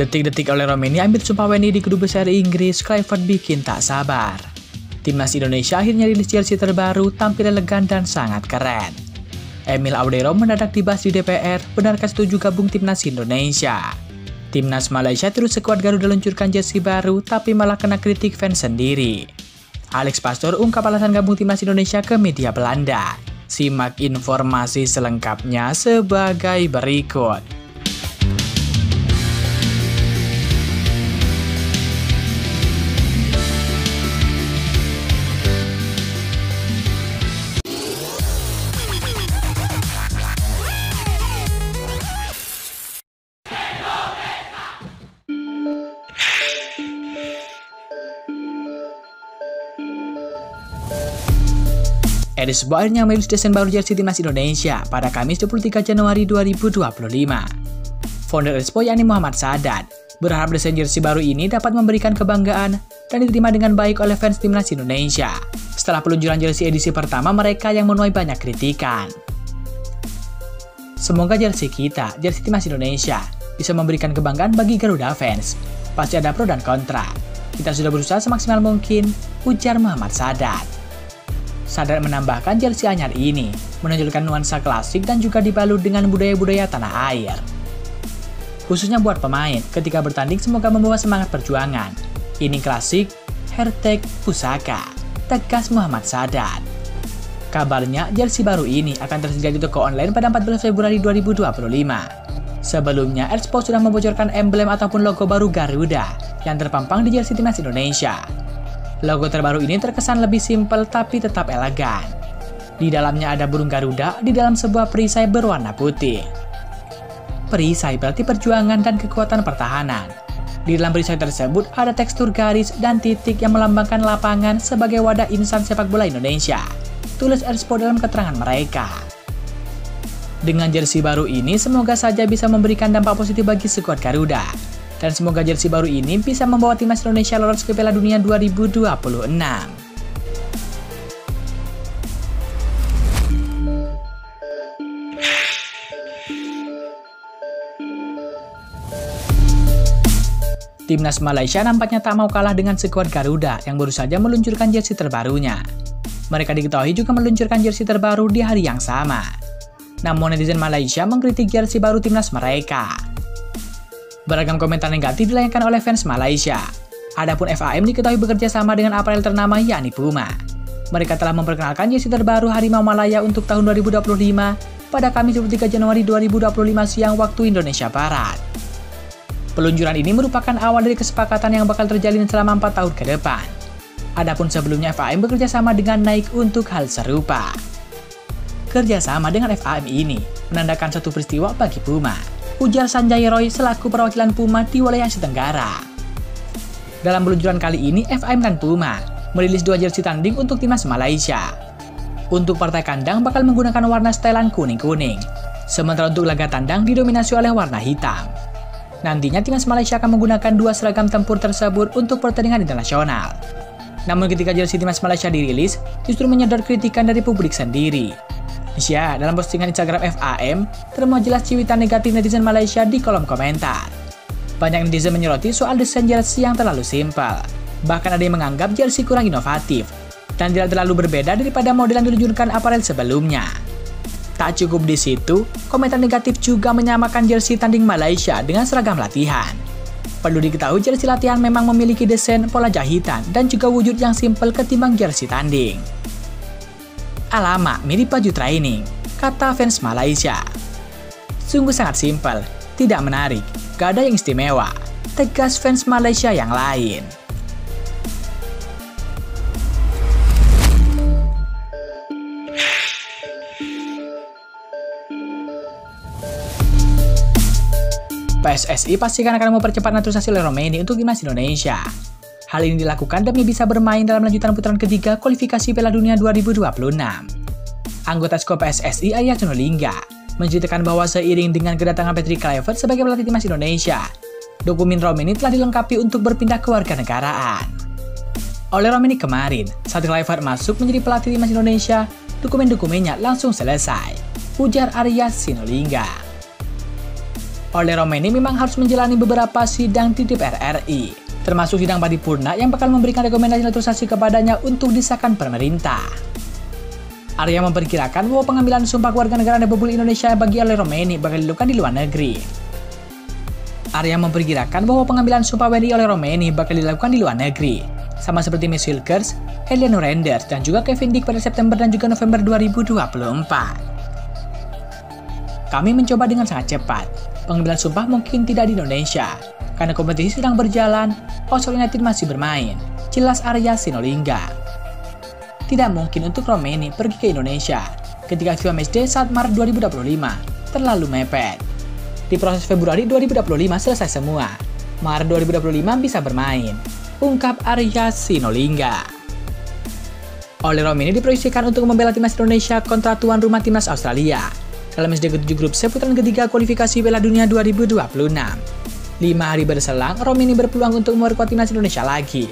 Detik-detik oleh Romeni ambil sumpah WNI di Kedubes RI Inggris, Kluivert bikin tak sabar. Timnas Indonesia akhirnya rilis jersey terbaru, tampil elegan dan sangat keren. Emil Audero mendadak dibahas di DPR, benarkah setuju gabung Timnas Indonesia? Timnas Malaysia terus sekuat Garuda luncurkan jersey baru, tapi malah kena kritik fans sendiri. Alex Pastoor ungkap alasan gabung Timnas Indonesia ke media Belanda. Simak informasi selengkapnya sebagai berikut. Erisbo akhirnya merilis desain baru jersey Timnas Indonesia pada Kamis 23 Januari 2025. Founder Erisbo yakni Muhammad Sadat berharap desain jersey baru ini dapat memberikan kebanggaan dan diterima dengan baik oleh fans Timnas Indonesia setelah peluncuran jersey edisi pertama mereka yang menuai banyak kritikan. Semoga jersey kita, jersey Timnas Indonesia, bisa memberikan kebanggaan bagi Garuda fans. Pasti ada pro dan kontra. Kita sudah berusaha semaksimal mungkin, ujar Muhammad Sadat. Sadat menambahkan jersey anyar ini menonjolkan nuansa klasik dan juga dibalut dengan budaya-budaya tanah air. Khususnya buat pemain, ketika bertanding semoga membawa semangat perjuangan. Ini klasik, #pusaka, tegas Muhammad Sadat. Kabarnya, jersey baru ini akan tersedia di toko online pada 14 Februari 2025. Sebelumnya, Erisbo sudah membocorkan emblem ataupun logo baru Garuda yang terpampang di jersey Timnas Indonesia. Logo terbaru ini terkesan lebih simpel tapi tetap elegan. Di dalamnya ada burung Garuda di dalam sebuah perisai berwarna putih. Perisai berarti perjuangan dan kekuatan pertahanan. Di dalam perisai tersebut ada tekstur garis dan titik yang melambangkan lapangan sebagai wadah insan sepak bola Indonesia, tulis Erisbo dalam keterangan mereka. Dengan jersey baru ini semoga saja bisa memberikan dampak positif bagi skuad Garuda. Dan semoga jersey baru ini bisa membawa Timnas Indonesia lolos ke Piala Dunia 2026. Timnas Malaysia nampaknya tak mau kalah dengan skuad Garuda yang baru saja meluncurkan jersey terbarunya. Mereka diketahui juga meluncurkan jersey terbaru di hari yang sama. Namun netizen Malaysia mengkritik jersey baru Timnas mereka. Beragam komentar negatif dilayangkan oleh fans Malaysia. Adapun FAM diketahui bekerja sama dengan aparel ternama yakni Puma. Mereka telah memperkenalkan jersey terbaru Harimau Malaya untuk tahun 2025 pada Kamis 23 Januari 2025 siang waktu Indonesia Barat. Peluncuran ini merupakan awal dari kesepakatan yang bakal terjalin selama 4 tahun ke depan. Adapun sebelumnya FAM bekerja sama dengan Nike untuk hal serupa. Kerjasama dengan FAM ini menandakan satu peristiwa bagi Puma, ujar Sanjay Roy selaku perwakilan Puma di wilayah Asia Tenggara. Dalam peluncuran kali ini, FAM dan Puma merilis 2 jersey tanding untuk Timnas Malaysia. Untuk partai kandang bakal menggunakan warna setelan kuning-kuning, sementara untuk laga tandang didominasi oleh warna hitam. Nantinya Timnas Malaysia akan menggunakan 2 seragam tempur tersebut untuk pertandingan internasional. Namun ketika jersey Timnas Malaysia dirilis, justru menyedot kritikan dari publik sendiri. Ya, dalam postingan Instagram FAM, termuat jelas cuitan negatif netizen Malaysia di kolom komentar. Banyak netizen menyoroti soal desain jersey yang terlalu simpel. Bahkan ada yang menganggap jersey kurang inovatif dan tidak terlalu berbeda daripada model yang diluncurkan aparel sebelumnya. Tak cukup di situ, komentar negatif juga menyamakan jersey tanding Malaysia dengan seragam latihan. Perlu diketahui jersey latihan memang memiliki desain, pola jahitan, dan juga wujud yang simpel ketimbang jersey tanding. Alamak, mirip baju training, kata fans Malaysia. Sungguh sangat simpel, tidak menarik, gak ada yang istimewa, tegas fans Malaysia yang lain. PSSI pastikan akan mempercepat naturalisasi oleh Romeni untuk Timnas Indonesia. Hal ini dilakukan demi bisa bermain dalam lanjutan putaran ketiga kualifikasi Piala Dunia 2026. Anggota Sko PSSI Arya Sinulinga menceritakan bahwa seiring dengan kedatangan Patrick Kluivert sebagai pelatih Timnas Indonesia, dokumen Romeni telah dilengkapi untuk berpindah kewarganegaraan. Oleh Romeni kemarin, saat Kluivert masuk menjadi pelatih Timnas Indonesia, dokumen-dokumennya langsung selesai, ujar Arya Sinulinga. Oleh Romeni memang harus menjalani beberapa sidang di DPR RI, termasuk sidang paripurna yang bakal memberikan rekomendasi naturalisasi kepadanya untuk disahkan pemerintah. Arya memperkirakan bahwa pengambilan sumpah kewarganegaraan Republik Indonesia bagi Oleh Romeni bakal dilakukan di luar negeri. Arya memperkirakan bahwa pengambilan sumpah WNI oleh Romeni bakal dilakukan di luar negeri, sama seperti Miss Wilkers, Eliano Renders, dan juga Kevin Dick pada September dan juga November 2024. Kami mencoba dengan sangat cepat. Pengambilan sumpah mungkin tidak di Indonesia, karena kompetisi sedang berjalan, Oxford United masih bermain, jelas Arya Sinulinga. Tidak mungkin untuk Romeni pergi ke Indonesia ketika FIFA Matchday saat Maret 2025 terlalu mepet. Di proses Februari 2025 selesai semua, Maret 2025 bisa bermain, ungkap Arya Sinulinga. Oleh Romeni diproyeksikan untuk membela timnas Indonesia kontra tuan rumah timnas Australia dalam matchday ke-7 grup C putaran ketiga kualifikasi Piala Dunia 2026. 5 hari berselang, Romeni berpeluang untuk memperkuat timnas Indonesia lagi,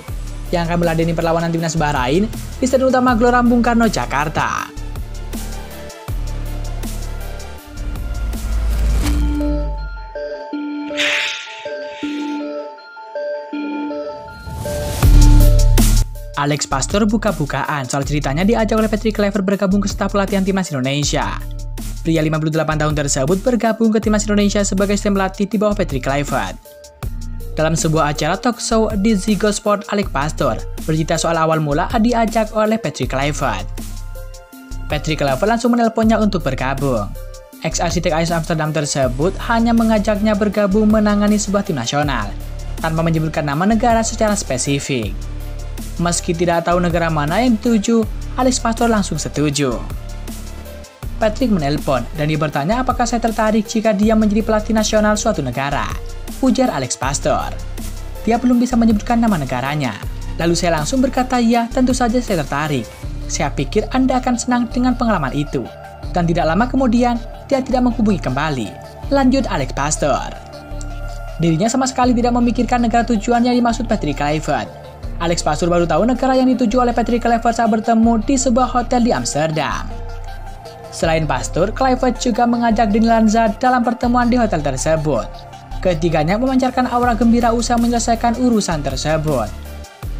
yang akan meladeni perlawanan timnas Bahrain di Stadion Utama Gelora Bung Karno, Jakarta. Alex Pastor buka-bukaan soal ceritanya diajak oleh Patrick Kluivert bergabung ke staf pelatihan timnas Indonesia. Pria 58 tahun tersebut bergabung ke timnas Indonesia sebagai asisten pelatih di bawah Patrick Kluivert. Dalam sebuah acara talk show di Ziggo Sport, Alex Pastor bercerita soal awal mula diajak oleh Patrick Kluivert. Patrick Kluivert langsung menelponnya untuk bergabung. Ex-arsitek AS Amsterdam tersebut hanya mengajaknya bergabung menangani sebuah tim nasional, tanpa menyebutkan nama negara secara spesifik. Meski tidak tahu negara mana yang dituju, Alex Pastor langsung setuju. Patrick menelpon dan dia bertanya apakah saya tertarik jika dia menjadi pelatih nasional suatu negara. Ujar Alex Pastor. Dia belum bisa menyebutkan nama negaranya. Lalu saya langsung berkata ya, tentu saja saya tertarik. Saya pikir Anda akan senang dengan pengalaman itu. Dan tidak lama kemudian, dia tidak menghubungi kembali. Lanjut Alex Pastor. Dirinya sama sekali tidak memikirkan negara tujuan yang dimaksud Patrick Kluivert. Alex Pastor baru tahu negara yang dituju oleh Patrick Kluivert saat bertemu di sebuah hotel di Amsterdam. Selain Pastor, Kluivert juga mengajak Dini Lanza dalam pertemuan di hotel tersebut. Ketiganya memancarkan aura gembira usai menyelesaikan urusan tersebut.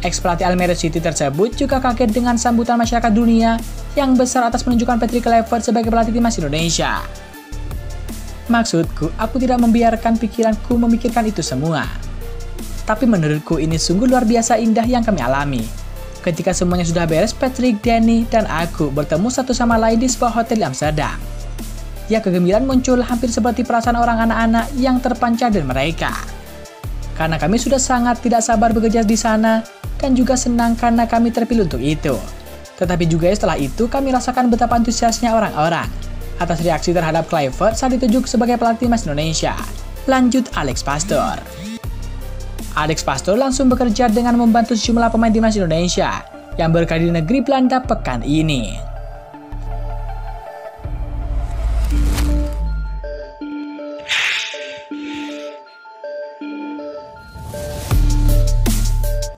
Ex-pelatih Almere City tersebut juga kaget dengan sambutan masyarakat dunia yang besar atas penunjukan Patrick Kluivert sebagai pelatih timnas Indonesia. Maksudku, aku tidak membiarkan pikiranku memikirkan itu semua. Tapi menurutku ini sungguh luar biasa indah yang kami alami. Ketika semuanya sudah beres, Patrick, Danny, dan aku bertemu satu sama lain di sebuah hotel di Amsterdam. Ya, kegembiraan muncul hampir seperti perasaan orang anak-anak yang terpancar dari mereka. Karena kami sudah sangat tidak sabar bekerja di sana, dan juga senang karena kami terpilih untuk itu. Tetapi juga setelah itu kami rasakan betapa antusiasnya orang-orang atas reaksi terhadap Kluivert saat ditunjuk sebagai pelatih timnas Indonesia. Lanjut Alex Pastor. Alex Pastor langsung bekerja dengan membantu sejumlah pemain timnas Indonesia yang berkarir di negeri Belanda pekan ini.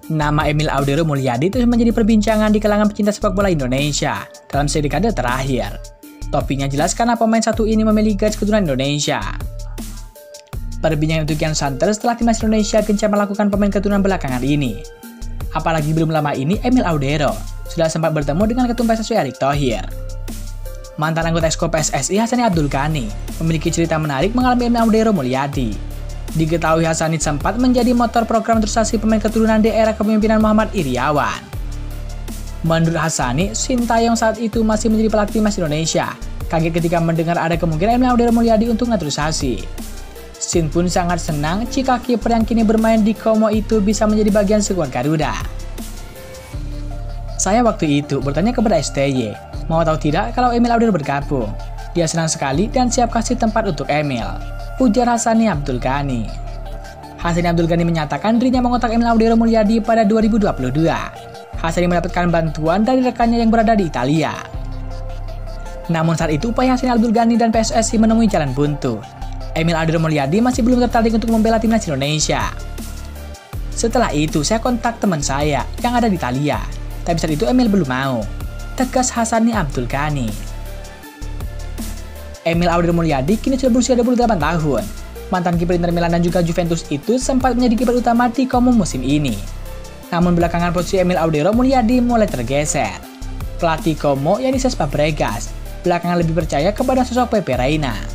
Nama Emil Audero Mulyadi terus menjadi perbincangan di kalangan pecinta sepak bola Indonesia dalam sedekade terakhir. Topiknya jelas karena pemain satu ini memiliki garis keturunan Indonesia. Perbincangan itu kian santer setelah timnas Indonesia gencar melakukan pemain keturunan belakangan ini. Apalagi belum lama ini Emil Audero sudah sempat bertemu dengan Ketum PSSI Erick Thohir. Mantan anggota Exco PSSI Hassani Abdul Ghani memiliki cerita menarik mengalami Emil Audero Mulyadi. Diketahui Hassani sempat menjadi motor program naturalisasi pemain keturunan di era kepemimpinan Muhammad Iriawan. Menurut Hassani, Sintayong saat itu masih menjadi pelatih timnas Indonesia. Kaget ketika mendengar ada kemungkinan Emil Audero Mulyadi untuk naturalisasi. Sin pun sangat senang jika kiper yang kini bermain di Como itu bisa menjadi bagian skuad Garuda. Saya waktu itu bertanya kepada STY, mau tahu tidak kalau Emil Audero bergabung. Dia senang sekali dan siap kasih tempat untuk Emil. Ujar Hassani Abdul Ghani. Hassani Abdul Ghani menyatakan dirinya mengontak Emil Audero Mulyadi pada 2022. Hassani mendapatkan bantuan dari rekannya yang berada di Italia. Namun saat itu upaya Hassani Abdul Ghani dan PSSI menemui jalan buntu. Emil Audero Mulyadi masih belum tertarik untuk membela timnas Indonesia. Setelah itu saya kontak teman saya yang ada di Italia, tapi saat itu Emil belum mau, tegas Hassani Abdul Ghani. Emil Audero Mulyadi kini sudah berusia 28 tahun. Mantan kiper Inter Milan dan juga Juventus itu sempat menjadi kiper utama di Como musim ini. Namun belakangan posisi Emil Audero Mulyadi mulai tergeser. Pelatih Como, yakni Cesc Fabregas, belakangan lebih percaya kepada sosok Pepe Reina.